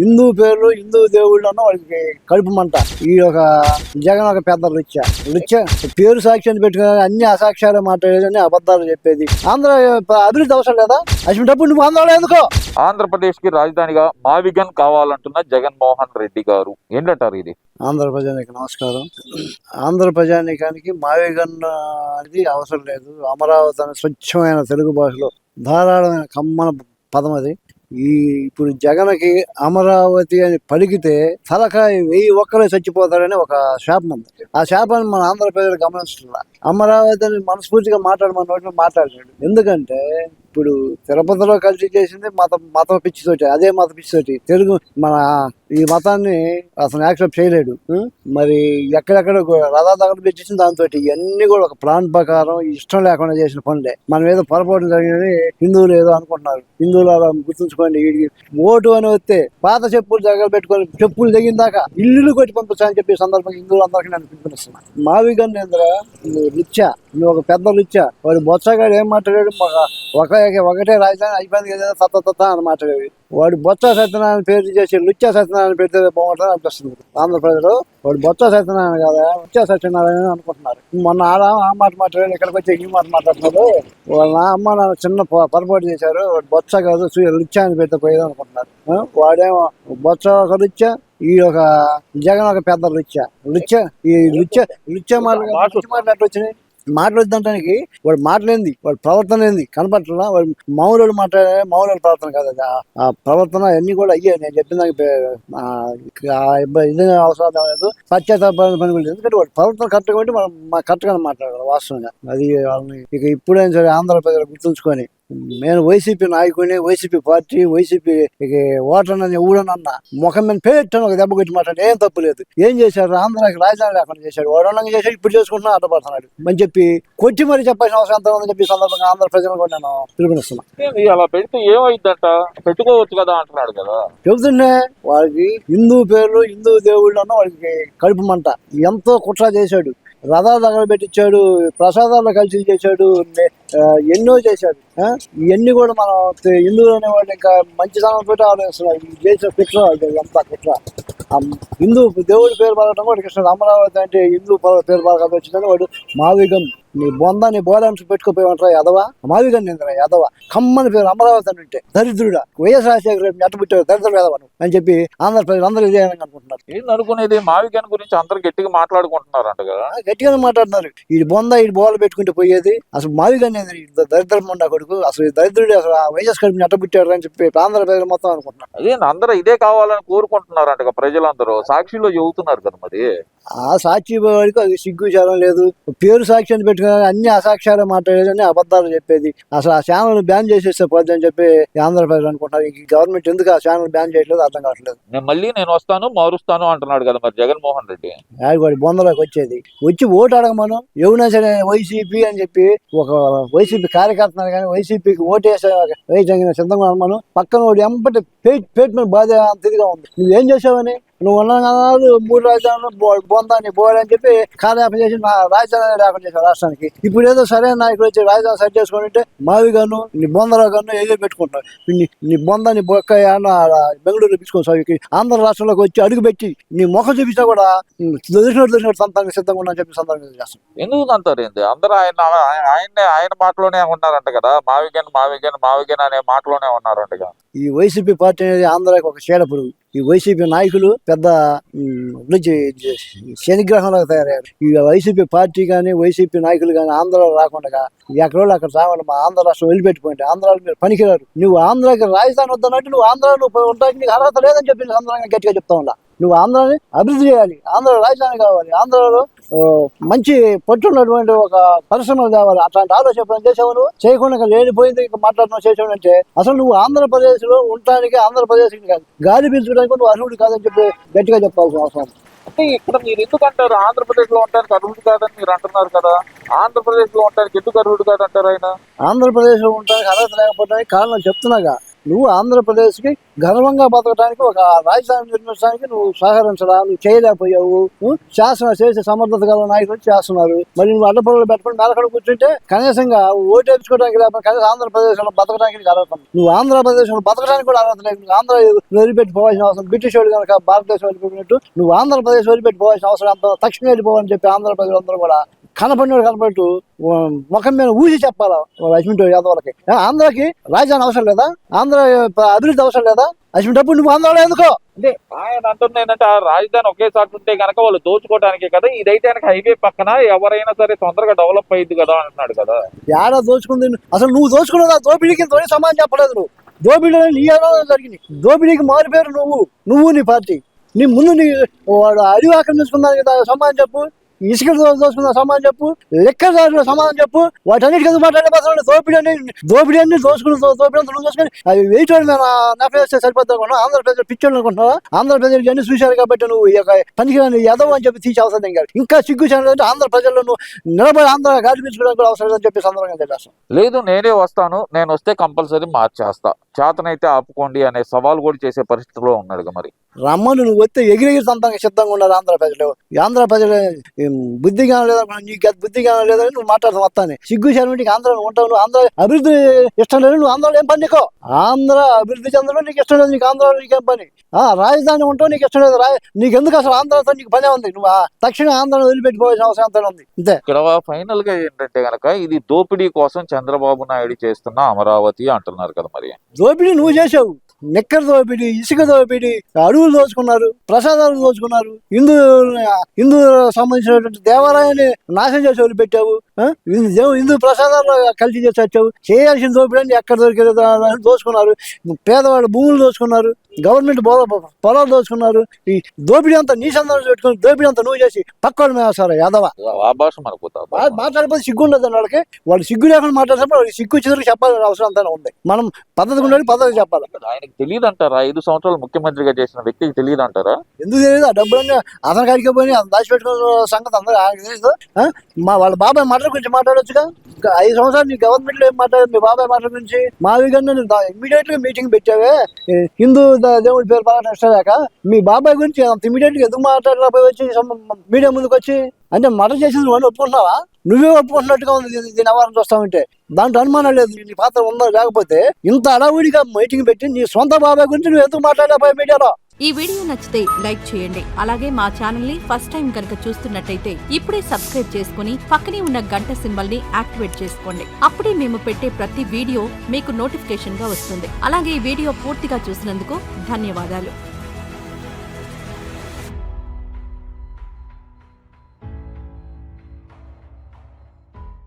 హిందూ పేర్లు హిందూ దేవుళ్ళు అన్న వాడికి కడుపు మంట. ఈ ఒక జగన్ ఒక పెద్ద లుచ్చ పేరు సాక్ష్యాన్ని పెట్టుకుని అన్ని అసాక్ష్యాలు మాట్లాడేది, అన్ని అబద్ధాలు చెప్పేది. ఆంధ్ర అభివృద్ధి అవసరం లేదా? అసలు నువ్వు ఆంధ్రలో ఎందుకో? ఆంధ్రప్రదేశ్ కి రాజధానిగా మావిగన్ కావాలంటున్న జగన్మోహన్ రెడ్డి గారు ఏంటంటారు? ఇది ఆంధ్ర ప్రజానికి నమస్కారం. ఆంధ్ర ప్రజానికానికి మావిగన్ అనేది అవసరం లేదు. అమరావతి అనే స్వచ్ఛమైన తెలుగు భాషలో ధారాళమైన కమ్మన పదం అది. ఇప్పుడు జగన్కి అమరావతి అని పలికితే తలకాయ 1000 ఒక్కరే చచ్చిపోతారని ఒక శాపం ఉంది. ఆ శాపాన్ని మన ఆంధ్ర ప్రజలు గమనిస్తున్నా. అమరావతి అని మనస్ఫూర్తిగా మాట్లాడమన్న మాట్లాడాడు. ఎందుకంటే ఇప్పుడు తిరుపతిలో కలిసి చేసింది మత పిచ్చితోటి, అదే మత పిచ్చితోటి తెలుగు మన ఈ మతాన్ని అతను యాక్సెప్ట్ చేయలేడు. మరి ఎక్కడెక్కడ రథాదాఖలు పెట్టించింది దాంతో ఇవన్నీ కూడా ఒక ప్లాన్ ప్రకారం ఇష్టం లేకుండా చేసిన పనులే. మనం ఏదో పొరపాటు జరిగినది హిందువులు ఏదో అనుకుంటున్నారు. హిందువులు అలా గుర్తుంచుకోండి. ఓటు అని వస్తే పాత చెప్పులు దగ్గర పెట్టుకొని చెప్పులు తెగిన దాకా ఇల్లు కొట్టి పంపించా అని చెప్పి సందర్భంగా హిందువులు అందరికీ నేను పిలుపునిస్తున్నా. మావిగన్ లుచ్చా, నువ్వు ఒక పెద్ద లుచ్చా. వాడు బొత్సగాడు ఏం మాట్లాడాడు? ఒకటే రాజధాని అయిపోయింది కదా తత్త అని మాట్లాడేది. వాడు బొత్స సత్యనారాయణ పేరు చేసి లుచ్చా సత్యనారాయణ పెడితే బాగుంటుంది అనిపిస్తుంది ఆంధ్రప్రదేశ్లో. వాడు బొత్స సత్యనారాయణ కదా, లుచ్చా సత్యనారాయణ అనుకుంటున్నారు. మొన్న ఆ మాట మాట్లాడారు, ఇక్కడికి వచ్చి ఈ మాట మాట్లాడుతున్నారు. వాళ్ళ అమ్మ నాన్న చిన్న పొరపాటు చేశారు. వాడు బొత్స కాదు లుచ్చా అని పెడితే పోయేది అనుకుంటున్నారు. వాడేమో బొత్స ఒక లుచ్చా, ఈ ఒక జగన్ ఒక పెద్ద లుచ్చా. ఈ లుచ్చా మాటలు ఎట్లా వచ్చినాయి? మాట్లాడడానికి వాడు మాటలేంది, వాడు ప్రవర్తన ఏంది కనపట్ల. వాడు మౌనుడు మాట్లాడే మౌనుడు ప్రవర్తన కాదు. ఆ ప్రవర్తన అన్ని కూడా అయ్యే నేను చెప్పిన ఇది అవసరం లేదు, పశ్చాత్తాప పని కూడా. ఎందుకంటే వాడు ప్రవర్తన కరెక్ట్గా ఉంటే మనం కరెక్ట్గా మాట్లాడాలి వాస్తవంగా. అది వాళ్ళని ఇక ఇప్పుడైనా సరే ఆంధ్ర ప్రజలు గుర్తుంచుకొని, నేను వైసీపీ నాయకుడిని, వైసీపీ పార్టీ, వైసీపీ ఓటర్ని ఊడనన్నా ముఖం మీద పెట్టాను ఒక దెబ్బ కొట్టి మాట్లాడి ఏం తప్పు లేదు. ఏం చేశారు? ఆంధ్రాకి రాజధాని లేకుండా చేశాడు. ఓడనంగా చేశాడు, ఇప్పుడు చేసుకుంటున్నా అడ్డపడుతున్నాడు అని చెప్పి కొట్టి మరి చెప్పాల్సిన అవసరం ఎంత ఉందని చెప్పి సందర్భంగా ఆంధ్ర ప్రజలను కూడా నేను పిలుపునిస్తున్నా. అలా పెడితే ఏమైందంట? పెట్టుకోవచ్చు కదా అంటున్నాడు కదా. చెబుతుండే వాడికి హిందూ పేర్లు హిందూ దేవుళ్ళు అన్న వాడికి కడుపు మంట. ఎంతో కుట్ర చేశాడు, రథాలు దగ్గర పెట్టించాడు, ప్రసాదాలు కలిసి చేశాడు, ఎన్నో చేశాడు. ఇవన్నీ కూడా మనం హిందువులు అనేవాళ్ళు ఇంకా మంచి సమయంతో ఆలోచిస్తున్నారు. చేసిన కుట్ర ఎంత కుట్ర. హిందూ దేవుడి పేరు పలకడం కూడా కృష్ణుడు. అమరావతి అంటే హిందూ పేరు పలక వచ్చిందని వాడు మావిగన్ నీ బొందా నీ బోలాంటి పెట్టుకోపోయామంటారా ఎదవా? మావిగన్ నిందరా ఎదవా. కమ్మని పేరు అమరావతి అని ఉంటే దరిద్రుడా. వైఎస్ రాజశేఖర ఎట్టబుట్టాడు దరిద్రుడు ఎదవా అని చెప్పి ఆంధ్ర ప్రజలు అందరూ ఇదే అనుకుంటున్నారు. ఏంది అనుకునేది? మావిగన్ గురించి అందరు గట్టిగా మాట్లాడుకుంటున్నారు అంట కదా. గట్టిగానే మాట్లాడుతున్నారు. ఈ బొందా ఈ బోలు పెట్టుకుంటే పోయేది. అసలు మావిగన్ దరిద్రం ఉండ కొడుకు, అసలు దరిద్రుడు, అసలు వైఎస్ కడుపుని ఎట్టబుట్టాడు అని చెప్పి ఆంధ్ర ప్రజలు మొత్తం అనుకుంటున్నారు. అదే అందరూ ఇదే కావాలని కోరుకుంటున్నారంట ప్రజలందరూ. సాక్షిలో చెబుతున్నారు కదా. మరి ఆ సాక్షి వాడికి అది సిగ్గుచారం లేదు. పేరు సాక్ష్యాన్ని పెట్టుకుని అన్ని అసాక్ష్యాలు మాట్లాడేది, అన్ని అబద్ధాలు చెప్పేది. అసలు ఆ ఛానల్ బ్యాన్ చేసేస్తే పోద్ది అని చెప్పి ఆంధ్ర ప్రజలు అనుకుంటున్నారు. ఈ గవర్నమెంట్ ఎందుకు ఆ ఛానల్ బ్యాన్ చేయట్లేదు అర్థం కావట్లేదు. నేను వస్తాను మారుస్తాను అంటున్నాడు కదా మరి జగన్మోహన్ రెడ్డి. వాడి బొందలోకి వచ్చి ఓటు అడగమను. ఎవరైనా సరే వైసీపీ అని చెప్పి ఒక వైసీపీ కార్యకర్తలు కానీ వైసీపీకి ఓటు వేసే సిద్ధంగా అనమను. పక్కన వాడు ఎంబటి పేట్ మీద బాధ అంతదిగా ఉంది. నువ్వేం చేసావని? నువ్వు ఉన్ననాలు 3 రాజధానులు బొందాన్ని బోర్డు అని చెప్పి కాలయాపన చేసి రాజధాని లేకుండా చేశారు రాష్ట్రానికి. ఇప్పుడు ఏదో సరైన నాయకుడు వచ్చి రాజధాని సెట్ చేసుకుంటే మావిగాను నీ బొందలో గాను ఏదో పెట్టుకుంటావు. నీ బొంద నీ బొక్క బెంగళూరు తీసుకోవచ్చు. ఆంధ్ర రాష్ట్రంలోకి వచ్చి అడుగుపెట్టి నీ ముఖం చూపించినా కూడా దొరికినట్టు సంతానికి సిద్ధంగా ఉన్నా చెప్పి సందర్భంగా చేస్తాం. ఎందుకు అంటారు ఏంది? అందరూ ఆయన మాటలోనే ఉన్నారంట కదా. మావిగన్ అనే మాటలోనే ఉన్నారంట. ఈ వైసీపీ పార్టీ అనేది ఆంధ్రాకి ఒక చీడపురుగు. ఈ వైసీపీ నాయకులు పెద్ద శనిగ్రహంలోకి తయారయ్యారు. ఈ వైసీపీ పార్టీ కానీ వైసీపీ నాయకులు కానీ ఆంధ్రాలో రాకుండా ఎక్కడో అక్కడ రావాలి. మా ఆంధ్ర రాష్ట్రం వదిలిపెట్టిపోయింది. ఆంధ్రాలో మీరు పనికిరారు. నువ్వు ఆంధ్రాకి రాజధాని వద్దన్నట్టు నువ్వు ఆంధ్రాలో ఉండడానికి నీకు అర్హత లేదని చెప్పి ఆంధ్రాగా గట్టిగా చెప్తా ఉన్నా. నువ్వు ఆంధ్రాని అభివృద్ధి చేయాలి, ఆంధ్ర రాజధాని కావాలి, ఆంధ్రాలో మంచి పట్టున్నటువంటి ఒక పరిశ్రమలు కావాలి. అట్లాంటి ఆలోచన చేసావు. నువ్వు చేయకుండా లేనిపోయింది ఇంకా మాట్లాడుతున్నావు చేసావు అంటే అసలు నువ్వు ఆంధ్రప్రదేశ్ లో ఉండటానికి ఆంధ్రప్రదేశ్ గాలి పీల్చడానికి నువ్వు అర్హుడు కాదని చెప్పి గట్టిగా చెప్పాల్సిన అవసరం. అంటే ఇక్కడ మీరు ఎందుకు అంటారు ఆంధ్రప్రదేశ్ లో ఉండడానికి అర్హుడు కాదని మీరు అంటున్నారు కదా? ఆంధ్రప్రదేశ్ లో ఉండడానికి ఎందుకు అర్హుడు కాదంటారు ఆయన? ఆంధ్రప్రదేశ్ లో ఉండడానికి అర్హత లేకపోవడానికి కారణం చెప్తున్నాగా. నువ్వు ఆంధ్రప్రదేశ్కి గర్వంగా బతకడానికి ఒక రాజధాని నిర్మించడానికి నువ్వు సహకరించడా, నువ్వు చేయలేకపోయావు. శాసన చేసే సమర్థత గల నాయకులు చేస్తున్నారు. మరి నువ్వు అడ్డపొరలు పెట్టుకుని మేలకడ కూర్చుంటే కనీసంగా ఓటేసుకోవడానికి లేకపోతే కనీసం ఆంధ్రప్రదేశ్ లో బతకడానికి అర్హత. నువ్వు ఆంధ్రప్రదేశ్ లో బతకడానికి కూడా అర్హత లేదు. నువ్వు ఆంధ్ర వదిలిపెట్టిపోవాల్సిన అవసరం, బ్రిటిష్ వాడు కనుక భారతదేశం వదిలిపెట్టినట్టు నువ్వు ఆంధ్రప్రదేశ్ వదిలిపెట్టిపోవాల్సిన అవసరం అంత తక్షణం వెళ్ళిపోవాలని చెప్పి ఆంధ్రప్రదేశ్ అందరూ కూడా కనపట్టు ముఖం మీద ఊసి చెప్పాలా అశ్విన్ యాదవ్లకి. ఆంధ్రాకి రాజధాని అవసరం లేదా? ఆంధ్ర అభివృద్ధి అవసరం లేదా? అశ్విన్ డబ్బు నువ్వు ఆంధ్రలో ఎందుకో అంటే ఆయన అంటుంది ఏంటంటే ఆ రాజధాని ఒకేసారి ఉంటే కనుక వాళ్ళు దోచుకోవడానికి కదా, ఇదైతే కనుక హైవే పక్కన ఎవరైనా సరే తొందరగా డెవలప్ అయ్యింది కదా అంటున్నాడు కదా. ఏడా దోచుకుంది? అసలు నువ్వు దోచుకున్నదా? దోపిడీకి సమానం చెప్పలేదు. నువ్వు దోపిడీ నీ జరిగింది. దోపిడీకి మారిపోయారు నువ్వు నీ పార్టీ. నీ ముందు నీ వాడు అడివి ఆక్రమించుకున్నాను కదా సమానం చెప్పు, ఇసుక దోచుకున్న సమానం చెప్పు, లెక్కదారుల సమానం చెప్పు. వాటన్నిటికీ ఎందుకు మాట్లాడే పర్సలు? దోపిడీ అన్ని దోచుకుని నువ్వు దోచుకొని అవి వెయిటోడు మేము నెఫేస్తే సరిపోద్ది అనుకున్నావు. ఆంధ్రప్రదేశ్ పిచ్చోళ్ళు అనుకుంటున్నావా? ఆంధ్రప్రదేశ్ అన్ని చూశారు కాబట్టి నువ్వు పనికి ఎదవ అని చెప్పి తీసి అవసరం కాదు. ఇంకా సిగ్గు అంటే ఆంధ్ర ప్రజల్లో నువ్వు నిలబడి ఆంధ్ర గాడిపించుకోవడానికి కూడా అవసరం లేదని చెప్పి సందర్భంగా తెలియదు. లేదు నేనే వస్తాను, నేను వస్తే కంపల్సరీ మార్చేస్తా, చేతనైతే ఆపుకోండి అనే సవాల్ కూడా చేసే పరిస్థితిలో ఉన్నాడు. మరి రమ్మను, నువ్వు వస్తే ఎగిరెగిరి సంతానికి సిద్ధంగా ఉన్నారు ఆంధ్ర ప్రజలు. ఆంధ్ర ప్రజలు బుద్ధిగా లేదా, నీకు బుద్ధిగా లేదని నువ్వు మాట్లాడుతూ వస్తాను. సిగ్గు శర్మటికి ఆంధ్రలో ఉంటావు. నువ్వు ఆంధ్ర అభివృద్ధి ఇష్టం లేదు, నువ్వు ఆంధ్రలో ఏం పని నీకో? ఆంధ్ర అభివృద్ధి చెందడం నీకు ఇష్టం లేదు, నీకు ఆంధ్రలో నీకేం పని? రాజధాని ఉంటావు, నీకు ఇష్టం లేదు. నీకు ఎందుకు అసలు ఆంధ్రతో నీకు పనే ఉంది? నువ్వు తక్షణ ఆంధ్రను వదిలిపెట్టిపోవాల్సిన అవసరం అంతా ఉంది. అంతే. ఇక్కడ ఫైనల్ గా ఏంటంటే గనక ఇది దోపిడీ కోసం చంద్రబాబు నాయుడు చేస్తున్న అమరావతి అంటున్నారు కదా. మరి దోపిడీ నువ్వు చేసావు. నిక్కర దోపిడీ, ఇసుక దోపిడీ, అడవులు దోచుకున్నారు, ప్రసాదాలు దోచుకున్నారు, హిందూ సంబంధించినటువంటి దేవాలయాన్ని నాశనం చేసి వదిలిపెట్టావు. హిందూ ప్రసాదాలు కలిసి చేసి వచ్చావు. చేయాల్సిన దోపిడీ అని ఎక్కడ దొరికేది దోచుకున్నారు. పేదవాళ్ళు భూములు దోచుకున్నారు, గవర్నమెంట్ పొలాలు దోచుకున్నారు. ఈ దోపిడీ అంతా నీ సందర్భం పెట్టుకుని దోపిడీ అంతా నువ్వు చేసి పక్కవాడు మేము సార్ యాదవ మాట్లాడిపోతే సిగ్గు ఉండదు వాళ్ళకి. వాళ్ళు సిగ్గు లేకుండా మాట్లాడినప్పుడు వాళ్ళకి సిగ్గు వచ్చేసరికి చెప్పాల్సిన అవసరం అంతా ఉంది. మనం పద్ధతి ఉండాలి, పద్ధతి చెప్పాలి. ఆయనకి తెలియదు అంటారా? 5 సంవత్సరాలు ముఖ్యమంత్రిగా చేసిన వ్యక్తికి తెలియదు అంటారా? ఎందుకు తెలియదు? ఆ డబ్బులన్నీ అతను కాడికి పోయి దాచిపెట్టుకున్న సంగతి అందరూ ఆయనకు తెలియదు. వాళ్ళ బాబాయ్ మాటల గురించి మాట్లాడొచ్చుగా. 5 సంవత్సరాలు నీ గవర్నమెంట్ లో ఏం మాట్లాడదు? మీ బాబాయ్ మాటల గురించి మావిగా ఇమీడియట్ గా మీటింగ్ పెట్టావే. హిందూ దేవుడి పేరు బాగా నష్టలేక మీ బాబాయ్ గురించి అంత ఇమీడియట్ గా ఎందుకు మాట్లాడలేకపోయి వచ్చి మీడియా ముందుకు వచ్చి అంటే మర్డర్ చేసింది నువ్వు ఒప్పుకుంటున్నావా? నువ్వే ఒప్పుకుంటున్నట్టుగా ఉంది దీని వ్యవహారం చూస్తా ఉంటే. దాంట్లో అనుమానం లేదు నీ పాత్ర ఉందా? లేకపోతే ఇంత అడవుడిగా మీటింగ్ పెట్టి నీ సొంత బాబాయ్ గురించి నువ్వు ఎందుకు మాట్లాడలేకపోయావు మీడియాలో? ఈ వీడియో నచ్చితే లైక్ చేయండి. అలాగే మా ఛానల్ ని ఫస్ట్ టైం కనుక చూస్తున్నట్టయితే ఇప్పుడే సబ్స్క్రైబ్ చేసుకుని పక్కనే ఉన్న గంట సింబల్ ని యాక్టివేట్ చేసుకోండి. అప్పుడే మేము పెట్టే ప్రతి వీడియో మీకు నోటిఫికేషన్ గా వస్తుంది. అలాగే ఈ వీడియో పూర్తిగా చూసినందుకు ధన్యవాదాలు.